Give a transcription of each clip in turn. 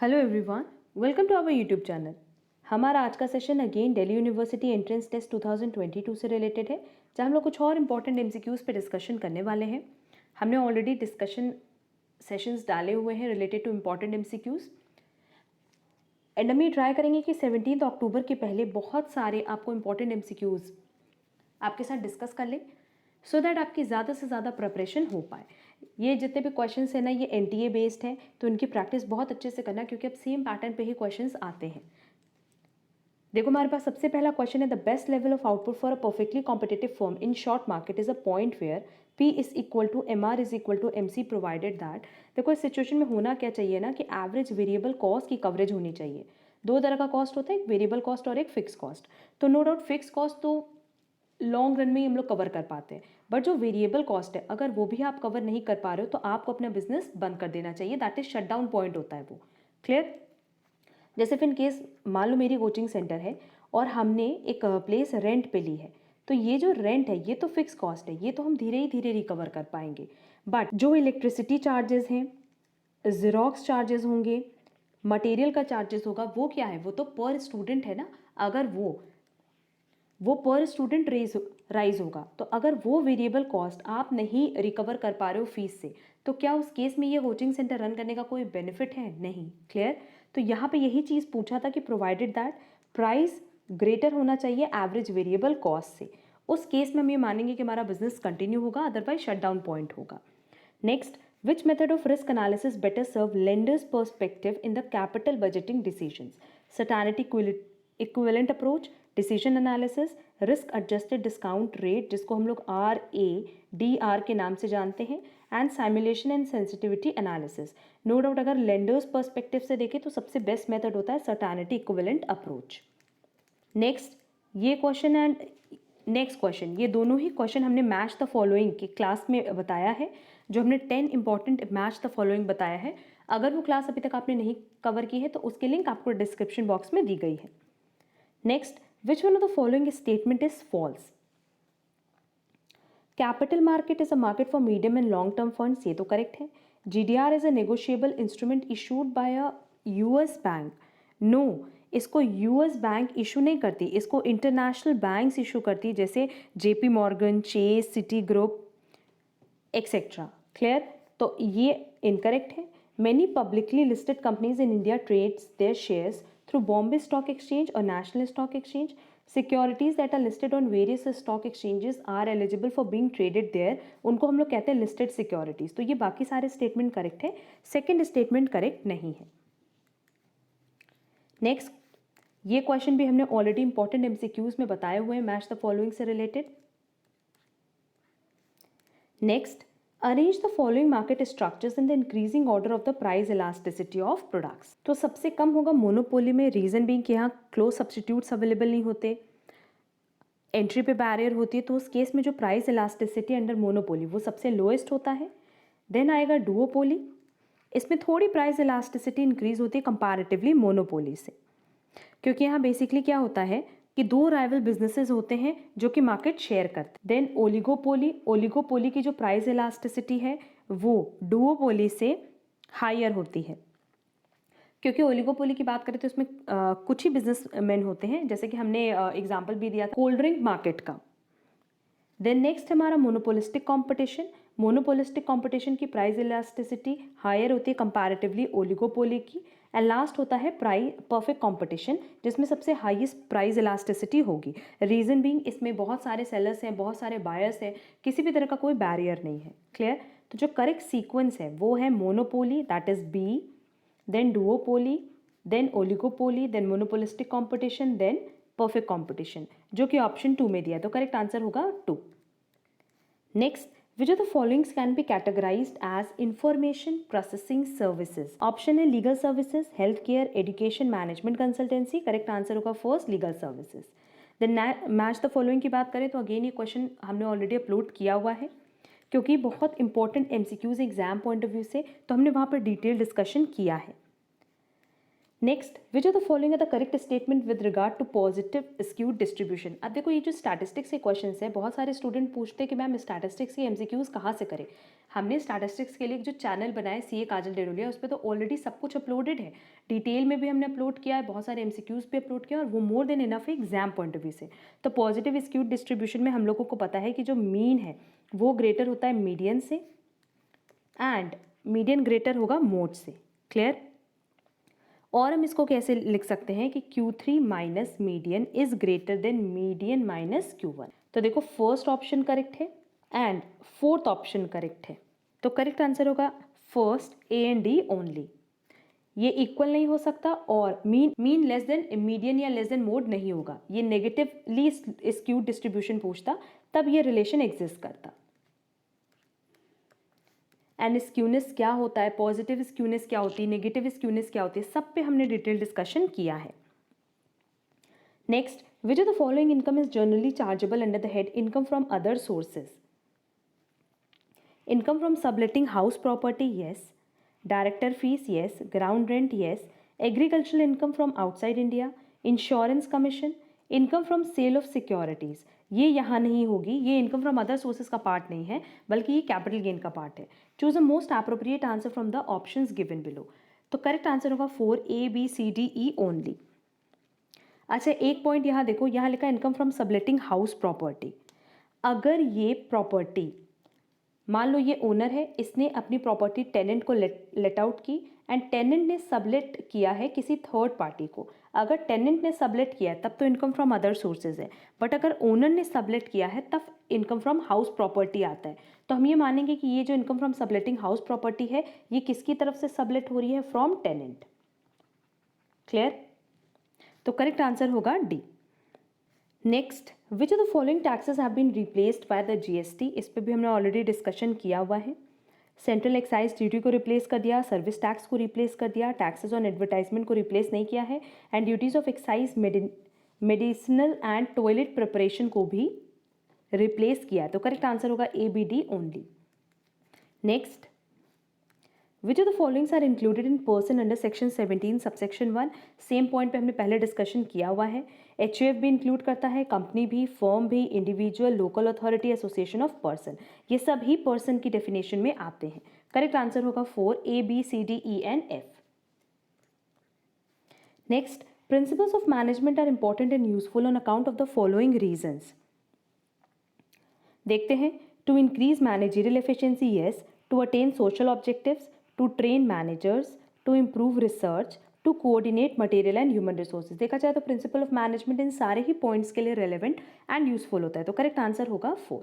Hello everyone, welcome to our YouTube channel. हमारा आज का session again Delhi University entrance test 2022 से रिलेटेड है, जहाँ हम लोग कुछ और इंपॉर्टेंट एमसीक्यूज़ पे डिस्कशन करने वाले हैं। हमने ऑलरेडी डिस्कशन सेशंस डाले हुए हैं related two important MCQs and हम ये ट्राई करेंगे कि 17 अक्टूबर के पहले बहुत सारे आपको इंपॉर्टेंट एमसीक्यूज़ आपके साथ डिस्कस कर लें सो दैट आपकी ज़्यादा से ज़्यादा प्रिपरेशन हो पाए। ये जितने भी क्वेश्चंस हैं ना, ये एनटीए बेस्ड है, तो इनकी प्रैक्टिस बहुत अच्छे से करना, क्योंकि अब सेम पैटर्न पे ही क्वेश्चंस आते हैं। देखो, हमारे पास सबसे पहला क्वेश्चन है, the best level of output for a perfectly competitive firm in short market is a point where P is equal to MR is equal to MC provided that. देखो, इस सिचुएशन में होना क्या चाहिए ना कि एवरेज वेरिएबल कॉस्ट की coverage होनी चाहिए। दो तरह का कॉस्ट होता है, एक वेरिएबल कॉस्ट और एक फिक्स कॉस्ट। तो नो डाउट फिक्स कॉस्ट तो लॉन्ग रन में ही हम लोग कवर कर पाते हैं, बट जो वेरिएबल कॉस्ट है अगर वो भी आप कवर नहीं कर पा रहे हो तो आपको अपना बिजनेस बंद कर देना चाहिए। That is shut down point होता है वो। क्लियर? जैसे फिर इन केस मान लो मेरी कोचिंग सेंटर है और हमने एक प्लेस रेंट पे ली है, तो ये जो रेंट है ये तो फिक्स कॉस्ट है, ये तो हम धीरे ही धीरे रिकवर कर पाएंगे। बट जो इलेक्ट्रिसिटी चार्जेस हैं, ज़ेरॉक्स चार्जेस होंगे, मटेरियल का चार्जेस होगा, वो क्या है, वो तो पर स्टूडेंट है ना। अगर वो पर स्टूडेंट राइज होगा, तो अगर वो वेरिएबल कॉस्ट आप नहीं रिकवर कर पा रहे हो फीस से, तो क्या उस केस में ये कोचिंग सेंटर रन करने का कोई बेनिफिट है? नहीं। क्लियर? तो यहाँ पे यही चीज़ पूछा था कि प्रोवाइडेड दैट प्राइस ग्रेटर होना चाहिए एवरेज वेरिएबल कॉस्ट से। उस केस में हम ये मानेंगे कि हमारा बिजनेस कंटिन्यू होगा, अदरवाइज शट डाउन पॉइंट होगा। Next, which method of risk analysis better serve lenders' perspective in the capital budgeting decisions? Certainty equivalent approach, decision analysis, risk adjusted discount rate जिसको हम लोग RADR के नाम से जानते हैं, and simulation and sensitivity analysis. No doubt अगर lenders perspective से देखें तो सबसे बेस्ट मेथड होता है certainty equivalent approach. नेक्स्ट, ये क्वेश्चन एंड नेक्स्ट क्वेश्चन, ये दोनों ही क्वेश्चन हमने मैच द फॉलोइंग की क्लास में बताया है, जो हमने 10 इंपॉर्टेंट मैच द फॉलोइंग बताया है। अगर वो क्लास अभी तक आपने नहीं कवर की है तो उसकी लिंक आपको डिस्क्रिप्शन बॉक्स में दी गई है। Next, which one of the following statement is false? Capital market is a market for medium and long term funds, ये तो करेक्ट है। GDR is a negotiable instrument issued by a US bank, no, इसको US bank issue नहीं करती, इसको international banks issue करती, जैसे JP Morgan, Chase, Citigroup etcetera. Clear? तो ये इनकरेक्ट है। Many publicly listed companies in India trades there shares through Bombay stock exchange और national stock exchange. Securities that are listed on various stock exchanges are eligible for being traded there, उनको हम लोग कहते हैं listed securities. तो ये बाकी सारे स्टेटमेंट करेक्ट है, सेकेंड स्टेटमेंट करेक्ट नहीं है। नेक्स्ट, ये क्वेश्चन भी हमने ऑलरेडी इंपॉर्टेंट एमसीक्यूज में बताए हुए हैं मैच द फॉलोइंग से related. Next, arrange the following market structures in the increasing order of the price elasticity of products. तो सबसे कम होगा मोनोपोली में, रीजन बीइंग कि यहाँ क्लोज सब्सटीट्यूट्स अवेलेबल नहीं होते, एंट्री पे बैरियर होती है, तो उस केस में जो प्राइस इलास्टिसिटी अंडर मोनोपोली वो सबसे लोएस्ट होता है। देन आएगा डुओपोली, इसमें थोड़ी प्राइस इलास्टिसिटी इंक्रीज होती है कंपैरेटिवली मोनोपोली से, क्योंकि यहाँ बेसिकली क्या होता है कि दो राइवल बिजनेसेस होते हैं जो कि मार्केट शेयर करते हैं। देन ओलिगोपोली, ओलिगोपोली की जो प्राइस इलास्टिसिटी है वो डुओपोली से हायर होती है, क्योंकि ओलिगोपोली की बात करें तो इसमें कुछ ही बिजनेसमैन होते हैं, जैसे कि हमने एग्जांपल भी दिया था कोल्ड ड्रिंक मार्केट का। देन नेक्स्ट हमारा मोनोपोलिस्टिक कंपटीशन, मोनोपोलिस्टिक कंपटीशन की प्राइस इलास्टिसिटी हायर होती है कंपैरेटिवली ओलिगोपोली की। एंड लास्ट होता है प्राइस परफेक्ट कंपटीशन, जिसमें सबसे हाईएस्ट प्राइस इलास्टिसिटी होगी। रीजन बीइंग इसमें बहुत सारे सेलर्स हैं, बहुत सारे बायर्स हैं, किसी भी तरह का कोई बैरियर नहीं है। क्लियर? तो जो करेक्ट सीक्वेंस है वो है monopoly, that is B, then duopoly, then oligopoly, then monopolistic competition, then perfect competition, जो कि ऑप्शन 2 में दिया है, तो करेक्ट आंसर होगा 2। Next, which of the followings can be categorised as information processing services? Option है legal services, health care, education, management consultancy. Correct answer होगा first, legal services. Then match the following की बात करें तो again ये question हमने already upload किया हुआ है, क्योंकि बहुत important MCQs exam point of view से, तो हमने वहाँ पर डिटेल डिस्कशन किया है। Next, which of the following are the correct statement with regard to positive skewed distribution. अब देखो ये जो स्टैटिस्टिक्स के क्वेश्चन है, बहुत सारे स्टूडेंट पूछते हैं कि मैम स्टैटिस्टिक्स के एमसीक्यूज कहाँ से करें। हमने स्टैटिस्टिक्स के लिए जो चैनल बनाया सीए काजल डेडोलिया, उस पर तो ऑलरेडी सब कुछ अपलोडेड है, डिटेल में भी हमने अपलोड किया है, बहुत सारे एमसीक्यूज भी अपलोड किया और वो मोर देन इनफ है एग्जाम पॉइंट ऑफ व्यू से। तो पॉजिटिव स्क्यूड डिस्ट्रीब्यूशन में हम लोगों को पता है कि जो मीन है वो ग्रेटर होता है मीडियन से, एंड मीडियन ग्रेटर होगा मोड से। क्लियर? और हम इसको कैसे लिख सकते हैं कि Q3 minus median is greater than median minus Q1। तो देखो फर्स्ट ऑप्शन करेक्ट है एंड फोर्थ ऑप्शन करेक्ट है, तो करेक्ट आंसर होगा first, A and D only. ये इक्वल नहीं हो सकता और मीन लेस देन मीडियन या लेस देन मोड नहीं होगा, ये नेगेटिवली स्क्यूड डिस्ट्रीब्यूशन पूछता तब ये रिलेशन एग्जिस्ट करता। एंड स्क्यूनेस क्या होता है, पॉजिटिव स्क्यूनेस क्या होती है, नेगेटिव स्क्यूनेस क्या होती है, सब पे हमने डिटेल डिस्कशन किया है। Next, which of the following income is generally chargeable under the head income from other sources. Income from subletting house property, yes. Director fees, yes. Ground rent, yes. Agricultural income from outside India, insurance commission, income from sale of securities, ये यहाँ नहीं होगी, ये income from other sources का part नहीं है बल्कि ये कैपिटल गेन का पार्ट है। Choose a most appropriate answer from the options given below. तो करेक्ट आंसर होगा 4, A B C D E only. अच्छा, एक पॉइंट यहाँ देखो, यहाँ लिखा income from subletting house property. अगर ये प्रॉपर्टी, मान लो ये ओनर है, इसने अपनी प्रॉपर्टी टेनेंट को लेट आउट की एंड टेनेंट ने सबलेट किया है किसी थर्ड पार्टी को। अगर टेनेंट ने सबलेट किया है तब तो इनकम फ्रॉम अदर सोर्सेज है, बट अगर ओनर ने सबलेट किया है तब इनकम फ्रॉम हाउस प्रॉपर्टी आता है। तो हम ये मानेंगे कि ये जो income from subletting house property है ये किसकी तरफ से सबलेट हो रही है, फ्रॉम टेनेंट। क्लियर? तो करेक्ट आंसर होगा D. Next, which of the following taxes have been replaced by the GST. इस पर भी हमने ऑलरेडी डिस्कशन किया हुआ है। सेंट्रल एक्साइज ड्यूटी को रिप्लेस कर दिया, सर्विस टैक्स को रिप्लेस कर दिया, टैक्सेस ऑन एडवर्टाइजमेंट को रिप्लेस नहीं किया है, and duties of excise medicinal and toilet preparation को भी रिप्लेस किया है। तो करेक्ट आंसर होगा A B D only. Next, which of the following are included in person under section 17 subsection 1। Same point पे हमने पहले डिस्कशन किया हुआ है। एचयूएफ भी इंक्लूड करता है, कंपनी भी, फर्म भी, individual, local authority, association of person, ये सब ही पर्सन की डेफिनेशन में आते हैं। करेक्ट आंसर होगा 4, A B C D E and F। Next, principles of management are important and useful on account of the following reasons. देखते हैं। To increase managerial efficiency, yes. To attain social objectives, to train managers, to improve research, to coordinate material and human resources. देखा जाए तो principle of management इन सारे ही points के लिए relevant and useful होता है। तो करेक्ट आंसर होगा 4।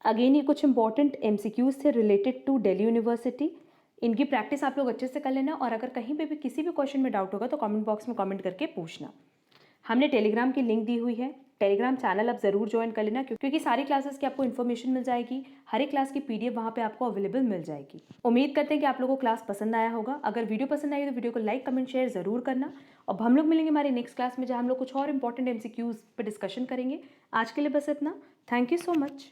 अगेन ये कुछ इंपॉर्टेंट एमसीक्यूज थे रिलेटेड टू दिल्ली यूनिवर्सिटी। इनकी प्रैक्टिस आप लोग अच्छे से कर लेना और अगर कहीं पे भी किसी भी क्वेश्चन में डाउट होगा तो कमेंट बॉक्स में कमेंट करके पूछना। हमने टेलीग्राम की लिंक दी हुई है, टेलीग्राम चैनल आप ज़रूर ज्वाइन कर लेना क्योंकि सारी क्लासेस की आपको इन्फॉर्मेशन मिल जाएगी, हर एक क्लास की पीडीएफ वहाँ पे आपको अवेलेबल मिल जाएगी। उम्मीद करते हैं कि आप लोगों को क्लास पसंद आया होगा। अगर वीडियो पसंद आई तो वीडियो को लाइक कमेंट शेयर ज़रूर करना। अब हम लोग मिलेंगे हमारी नेक्स्ट क्लास में जहाँ हम लोग कुछ और इंपॉर्टेंट एमसीक्यूज पर डिस्कशन करेंगे। आज के लिए बस इतना। Thank you so much.